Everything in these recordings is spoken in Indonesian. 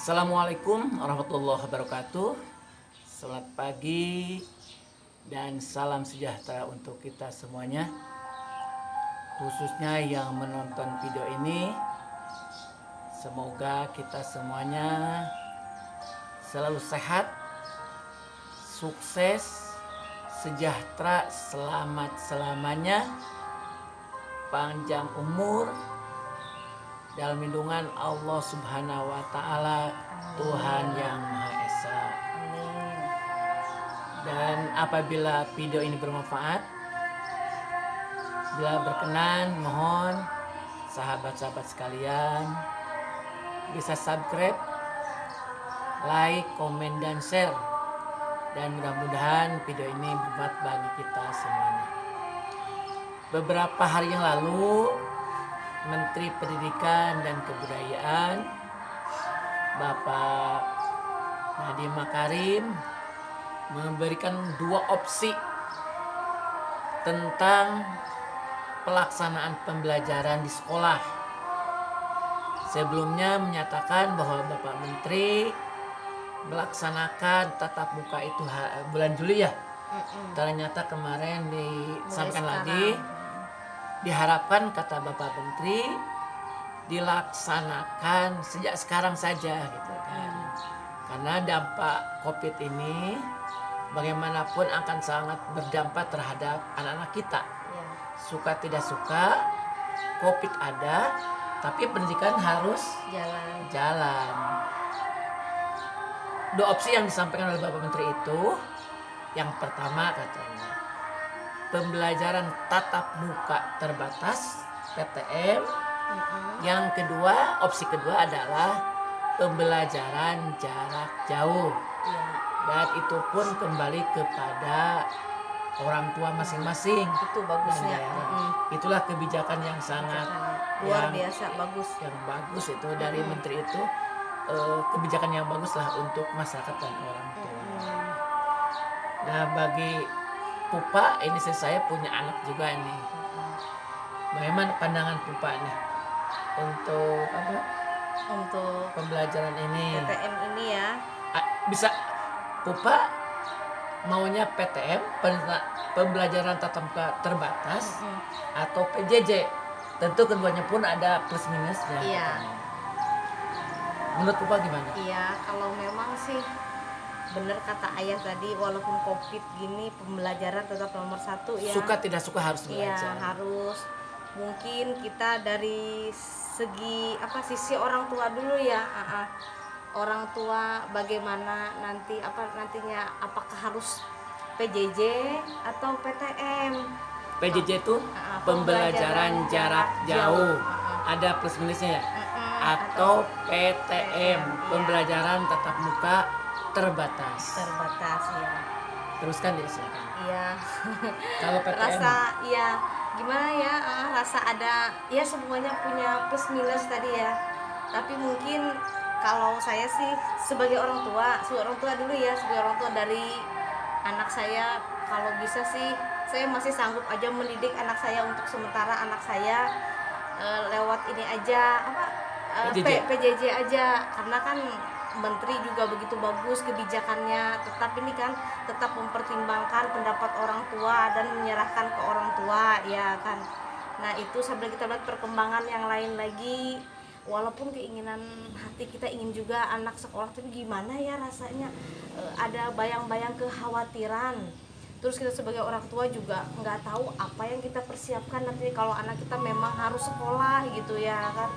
Assalamualaikum warahmatullahi wabarakatuh. Selamat pagi dan salam sejahtera untuk kita semuanya, khususnya yang menonton video ini. Semoga kita semuanya selalu sehat, sukses, sejahtera, selamat selamanya, panjang umur dalam lindungan Allah Subhanahu wa Ta'ala, Tuhan yang Maha Esa. Dan apabila video ini bermanfaat, bila berkenan, mohon sahabat-sahabat sekalian bisa subscribe, like, komen, dan share. Dan mudah-mudahan video ini bermanfaat bagi kita semuanya. Beberapa hari yang lalu, Menteri Pendidikan dan Kebudayaan Bapak Nadiem Makarim memberikan 2 opsi tentang pelaksanaan pembelajaran di sekolah. Sebelumnya menyatakan bahwa Bapak Menteri melaksanakan tatap muka itu bulan Juli ya. Ternyata kemarin disampaikan lagi, diharapkan kata Bapak Menteri dilaksanakan sejak sekarang saja gitu kan. Karena dampak Covid ini bagaimanapun akan sangat berdampak terhadap anak-anak kita. Suka tidak suka, Covid ada, tapi pendidikan harus jalan. 2 opsi yang disampaikan oleh Bapak Menteri itu, yang pertama katanya pembelajaran tatap muka terbatas (PTM). Yang kedua, opsi kedua adalah pembelajaran jarak jauh. Dan itu pun kembali kepada orang tua masing-masing. Itu bagusnya. Itulah kebijakan yang sangat luar biasa bagus. Yang bagus itu dari menteri itu, kebijakan yang bagus lah untuk masyarakat dan orang tua. Nah, bagi Pupa, ini saya punya anak juga nih. Bagaimana pandangan Pupa nih untuk apa? Untuk Pembelajaran ini. PTM ini ya. Bisa Pupa maunya PTM, pembelajaran tatap muka terbatas, atau PJJ. Tentu keduanya pun ada plus minusnya. Iya. Menurut Pupa gimana? Iya, kalau memang sih bener kata ayah tadi, walaupun Covid gini pembelajaran tetap nomor 1 ya. Suka tidak suka harus belajar. Iya, harus. Mungkin kita dari sisi orang tua dulu ya. Orang tua bagaimana nantinya, apakah harus PJJ atau PTM? PJJ itu pembelajaran jarak jauh. Ada plus minusnya ya? Atau PTM, pembelajaran tatap muka terbatas ya. Teruskan dia silakan. Iya. Kalau PTM gimana ya, rasa ada ya, semuanya punya plus minus tadi ya. Tapi mungkin kalau saya sih sebagai orang tua dulu ya, sebagai orang tua dari anak saya, kalau bisa sih saya masih sanggup aja mendidik anak saya untuk sementara anak saya lewat ini aja, PJJ aja, karena kan menteri juga begitu bagus kebijakannya, tetap mempertimbangkan pendapat orang tua dan menyerahkan ke orang tua ya kan. Nah, itu sambil kita lihat perkembangan yang lain lagi, walaupun keinginan hati kita ingin juga anak sekolah, tapi gimana ya rasanya, ada bayang-bayang kekhawatiran. Terus kita sebagai orang tua juga nggak tahu apa yang kita persiapkan nanti kalau anak kita memang harus sekolah gitu ya kan.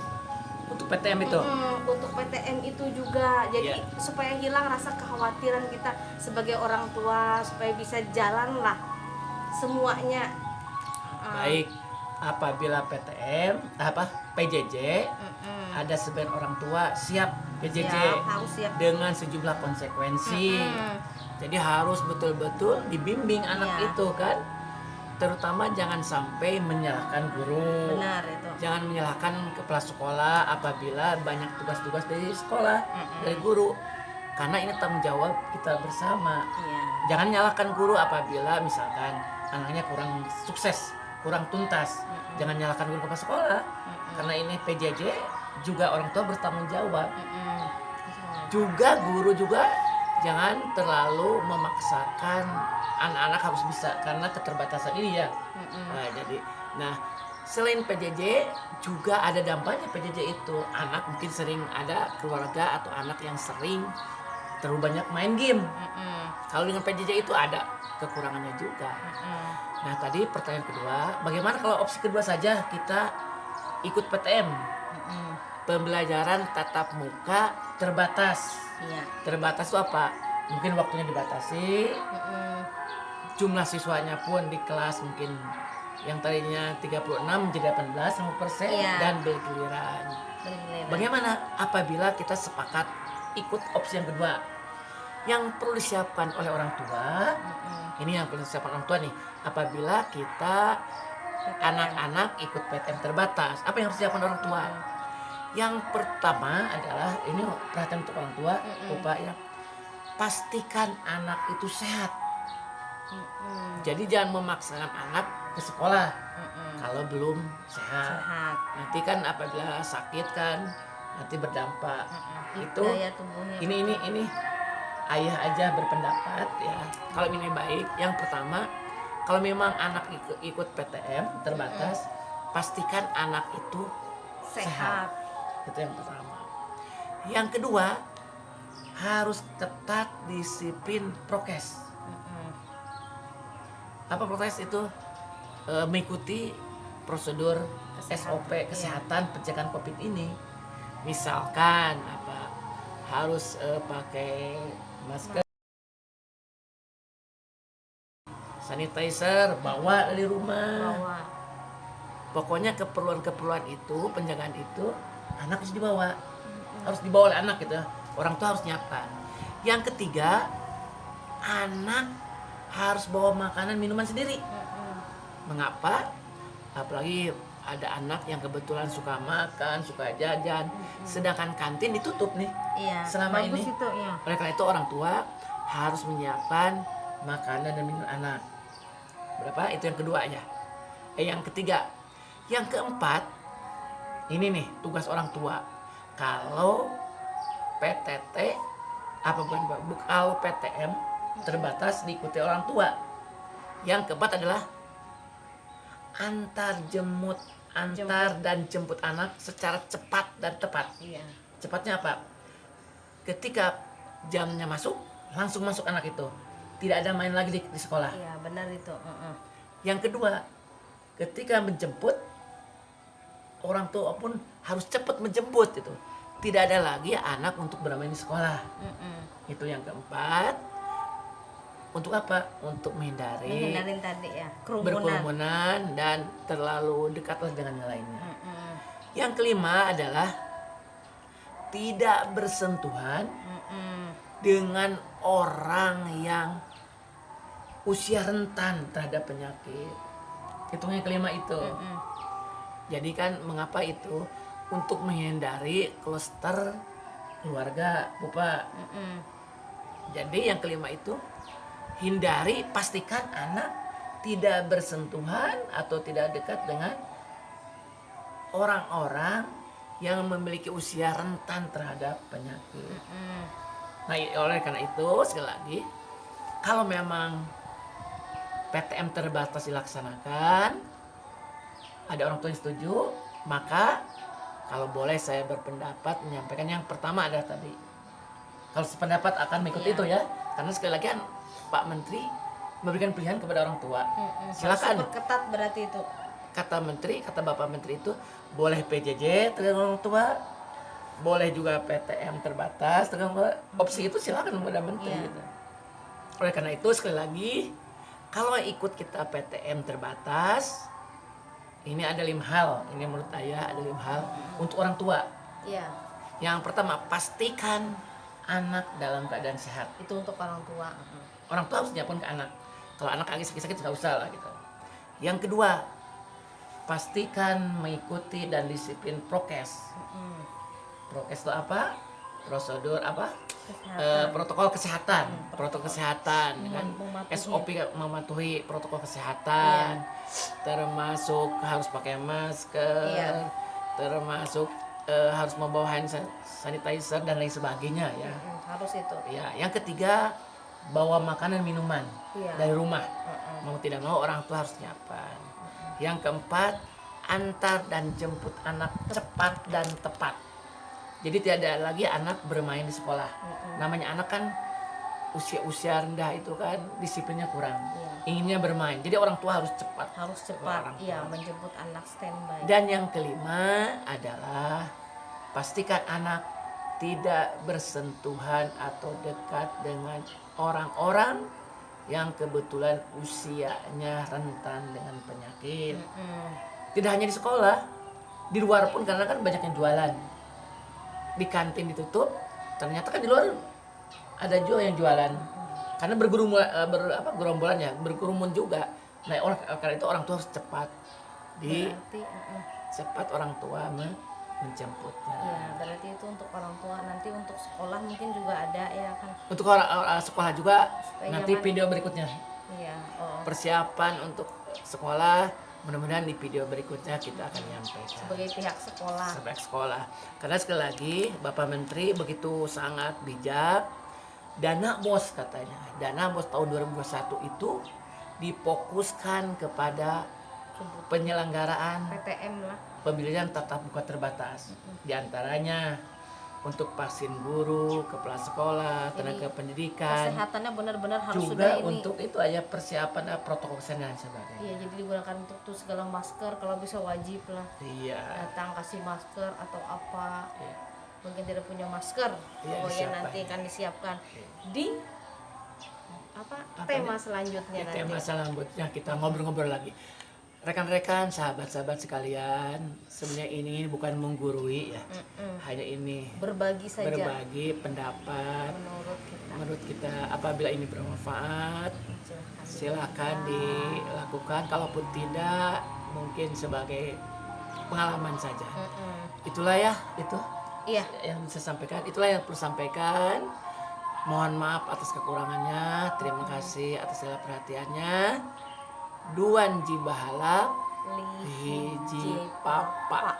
Untuk PTM itu? Untuk PTM itu juga. Jadi supaya hilang rasa kekhawatiran kita sebagai orang tua, supaya bisa jalan lah semuanya. Baik, apabila PJJ, ada sebagian orang tua siap PJJ harus siap dengan sejumlah konsekuensi. Jadi harus betul-betul dibimbing anak itu kan. Terutama jangan sampai menyalahkan guru. Benar itu. Jangan menyalahkan kepala sekolah apabila banyak tugas-tugas dari sekolah, dari guru. Karena ini tanggung jawab kita bersama. Jangan nyalahkan guru apabila misalkan anaknya kurang sukses, kurang tuntas. Jangan nyalahkan guru kepala sekolah. Karena ini PJJ juga orang tua bertanggung jawab. juga guru juga jangan terlalu memaksakan anak-anak harus bisa karena keterbatasan ini ya. Nah, jadi selain PJJ juga ada dampaknya PJJ itu. Anak mungkin sering ada keluarga atau anak yang sering terlalu banyak main game. Kalau dengan PJJ itu ada kekurangannya juga. Nah, tadi pertanyaan kedua, bagaimana kalau opsi kedua saja kita ikut PTM? Pembelajaran tatap muka terbatas. Iya. Terbatas itu apa? Mungkin waktunya dibatasi. Jumlah siswanya pun di kelas mungkin yang tadinya 36 jadi 18% Iya. dan bergiliran. Bagaimana apabila kita sepakat ikut opsi yang kedua? Yang perlu disiapkan oleh orang tua, ini yang perlu disiapkan orang tua nih, apabila kita anak-anak ikut PTM terbatas, apa yang harus disiapkan orang tua? Yang pertama adalah, ini perhatian untuk orang tua, Bapak ya, pastikan anak itu sehat. Jadi jangan memaksakan anak ke sekolah kalau belum sehat. Nanti kan apabila sakit kan nanti berdampak. Itu daya tubuhnya. ini ayah aja berpendapat ya. Kalau ini baik, yang pertama kalau memang anak ikut PTM terbatas, pastikan anak itu sehat. Itu yang pertama. Yang kedua, harus ketat disiplin prokes. Apa prokes itu? Mengikuti prosedur SOP kesehatan pencegahan COVID ini. Misalkan harus pakai masker, sanitizer, bawa dari rumah. Pokoknya keperluan itu, penjagaan itu anak harus dibawa. Harus dibawa oleh anak gitu. Orang tua harus nyiapkan. Yang ketiga, anak harus bawa makanan minuman sendiri. Mengapa? Apalagi ada anak yang kebetulan suka makan, suka jajan, sedangkan kantin ditutup nih. Selama ini. Itu, ya. Oleh karena itu orang tua harus menyiapkan makanan dan minuman anak. Berapa? Itu yang kedua aja. Yang ketiga. Yang keempat, ini nih tugas orang tua. Kalau PTT kalau PTM terbatas diikuti orang tua. Yang keempat adalah antar dan jemput anak secara cepat dan tepat. Cepatnya apa? Ketika jamnya masuk, langsung masuk anak itu. Tidak ada main lagi di sekolah. Iya, benar itu. Yang kedua, ketika menjemput, orang tua pun harus cepat menjemput itu. Tidak ada lagi anak untuk bermain di sekolah. Itu yang keempat. Untuk apa? Untuk menghindari tadi ya, berkerumunan dan terlalu dekat dengan yang lainnya. Yang kelima adalah tidak bersentuhan dengan orang yang usia rentan terhadap penyakit. Itu yang kelima itu. Jadi kan mengapa itu? Untuk menghindari klaster keluarga, Bapak. Jadi yang kelima itu, hindari, pastikan anak tidak bersentuhan atau tidak dekat dengan orang-orang yang memiliki usia rentan terhadap penyakit. Nah, oleh karena itu sekali lagi, kalau memang PTM terbatas dilaksanakan, ada orang tua yang setuju, maka kalau boleh saya berpendapat menyampaikan yang pertama adalah tadi, kalau sependapat akan mengikuti itu ya, karena sekali lagi kan Pak Menteri memberikan pilihan kepada orang tua. Silakan. Ketat berarti itu. Kata Menteri, kata Bapak Menteri itu boleh PJJ tergantung orang tua, boleh juga PTM terbatas tergantung opsi itu, silakan kepada Menteri. Gitu. Oleh karena itu sekali lagi, kalau ikut kita PTM terbatas, ini ada 5 hal. Ini menurut saya ada 5 hal untuk orang tua. Yang pertama, pastikan anak dalam keadaan sehat. Itu untuk orang tua. Orang tua harus nyiapin ke anak. Kalau anak lagi sakit-sakit nggak usah lah gitu. Yang kedua, pastikan mengikuti dan disiplin prokes. Prokes itu apa? Prosedur apa? Protokol kesehatan. Protokol kesehatan kan? SOP mematuhi protokol kesehatan. Termasuk harus pakai masker. Termasuk harus membawa hand sanitizer dan lain sebagainya ya. Harus itu. Ya, yang ketiga bawa makanan minuman Iya. dari rumah. Mau tidak mau orang tua harus nyiapkan. Yang keempat, antar dan jemput anak cepat dan tepat. Jadi tidak ada lagi anak bermain di sekolah. Namanya anak kan usia rendah itu kan disiplinnya kurang. Iya. Inginnya bermain. Jadi orang tua harus cepat. Harus cepat, iya, menjemput anak standby. Dan yang kelima adalah pastikan anak tidak bersentuhan atau dekat dengan orang-orang yang kebetulan usianya rentan dengan penyakit. Tidak hanya di sekolah, di luar pun, karena kan banyak yang jualan. Di kantin ditutup, ternyata kan di luar ada juga yang jualan. Karena bergerombolan ya, berkerumun juga. Nah, karena itu orang tua harus cepat cepat orang tua menjemputnya. Iya, berarti itu untuk orang tua. Nanti untuk sekolah mungkin juga ada ya kan. Untuk orang sekolah juga Supaya nanti nyaman. video berikutnya. Iya. Persiapan untuk sekolah, mudah-mudahan di video berikutnya kita akan nyampaikan. Sebagai pihak sekolah. Sebagai sekolah. Karena sekali lagi Bapak Menteri begitu sangat bijak. Dana BOS katanya. Dana BOS tahun 2021 itu difokuskan kepada penyelenggaraan PTM lah. pembelajaran tatap muka terbatas. Di antaranya untuk vaksin guru, kepala sekolah, tenaga pendidikan, Kesehatannya benar-benar harus juga sudah ini. untuk itu aja persiapan protokol kesehatan dan sebagainya. Iya, jadi digunakan untuk tuh segala masker, kalau bisa wajib lah. Iya. Datang kasih masker atau apa. Iya. Mungkin tidak punya masker, Iya, pokoknya disiapkan. nanti akan disiapkan di Apa tema nih? selanjutnya Di nanti. tema selanjutnya kita ngobrol-ngobrol lagi. Rekan-rekan, sahabat-sahabat sekalian, sebenarnya ini bukan menggurui ya. Hanya ini Berbagi saja berbagi pendapat menurut kita. Apabila ini bermanfaat, silakan dilakukan. Kalaupun tidak, mungkin sebagai pengalaman saja. Itulah ya, itu Iya. yang bisa sampaikan. Itulah yang perlu sampaikan. Mohon maaf atas kekurangannya. Terima kasih atas segala perhatiannya. Duan jibahalap, hiji papa.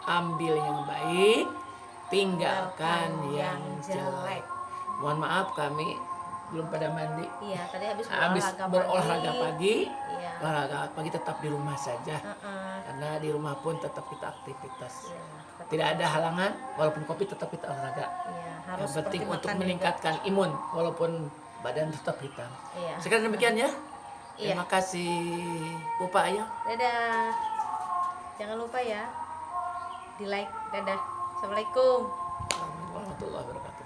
Ambil yang baik, tinggalkan yang jelek. Mohon maaf kami belum pada mandi. Iya, tadi habis berolahraga pagi. Iya. Olahraga pagi tetap di rumah saja. Karena di rumah pun tetap kita aktivitas. Tidak ada halangan, walaupun kopi tetap kita olahraga. Iya, Yang harus penting seperti untuk makan meningkatkan imun, walaupun badan tetap hitam. Iya. Sekarang demikian ya. Iya. Terima kasih, Pupa Ayo. Dadah. Jangan lupa ya di like. Dadah. Assalamualaikum. Warahmatullahi wabarakatuh.